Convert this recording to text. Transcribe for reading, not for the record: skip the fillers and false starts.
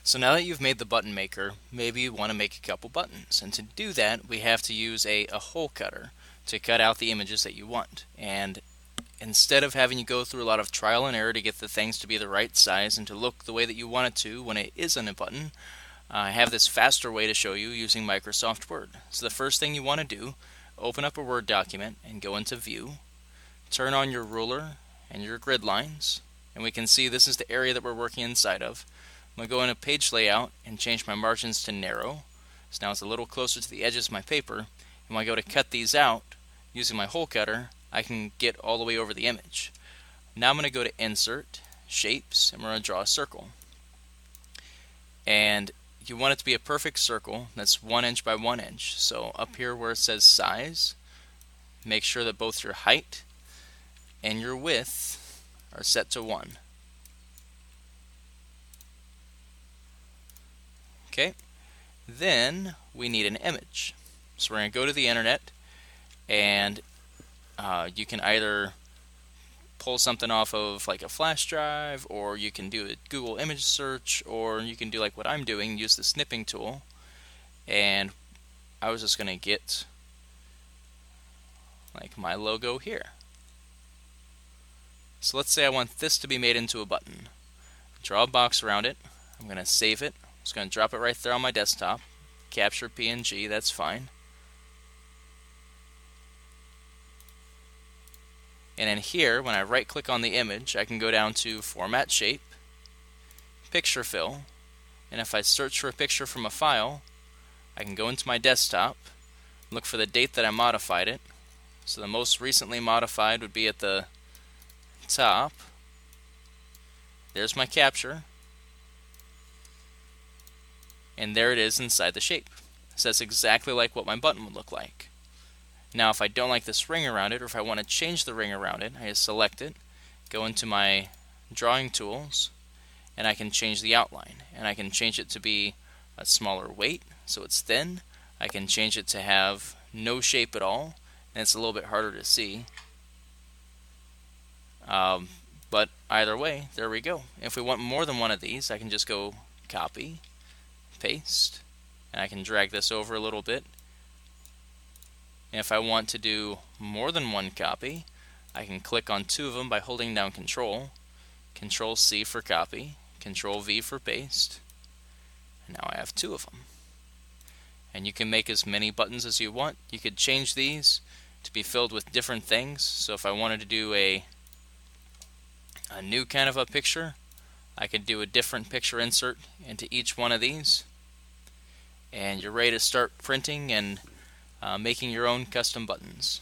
So now that you've made the button maker, maybe you want to make a couple buttons. And to do that, we have to use a hole cutter to cut out the images that you want. And instead of having you go through a lot of trial and error to get the things to be the right size and to look the way that you want it to when it isn't a button, I have this faster way to show you using Microsoft Word. So the first thing you want to do, open up a Word document and go into View, turn on your ruler and your grid lines, and we can see this is the area that we're working inside of. I'm going to go into Page Layout and change my margins to narrow. So now it's a little closer to the edges of my paper. And when I go to cut these out, using my hole cutter, I can get all the way over the image. Now I'm going to go to Insert, Shapes, and we're going to draw a circle. And you want it to be a perfect circle that's 1 inch by 1 inch. So up here where it says Size, make sure that both your height and your width are set to 1. Okay, then we need an image. So we're going to go to the internet, and you can either pull something off of like a flash drive, or you can do a Google image search, or you can do like what I'm doing, use the snipping tool. And I was just going to get like my logo here. So let's say I want this to be made into a button. Draw a box around it. I'm going to save it. Just going to drop it right there on my desktop. Capture PNG, that's fine. And in here, when I right click on the image, I can go down to Format Shape, Picture Fill, and if I search for a picture from a file, I can go into my desktop, look for the date that I modified it. So the most recently modified would be at the top. There's my capture. And there it is inside the shape. So that's exactly like what my button would look like. Now if I don't like this ring around it, or if I want to change the ring around it, I just select it, go into my drawing tools, and I can change the outline. And I can change it to be a smaller weight, so it's thin. I can change it to have no shape at all, and it's a little bit harder to see. But either way, there we go. If we want more than one of these, I can just go copy, paste, and I can drag this over a little bit. And if I want to do more than one copy, I can click on two of them by holding down Control C for copy, Control V for paste, and now I have two of them. And you can make as many buttons as you want. You could change these to be filled with different things. So if I wanted to do a new kind of a picture, I could do a different picture insert into each one of these, and you're ready to start printing and making your own custom buttons.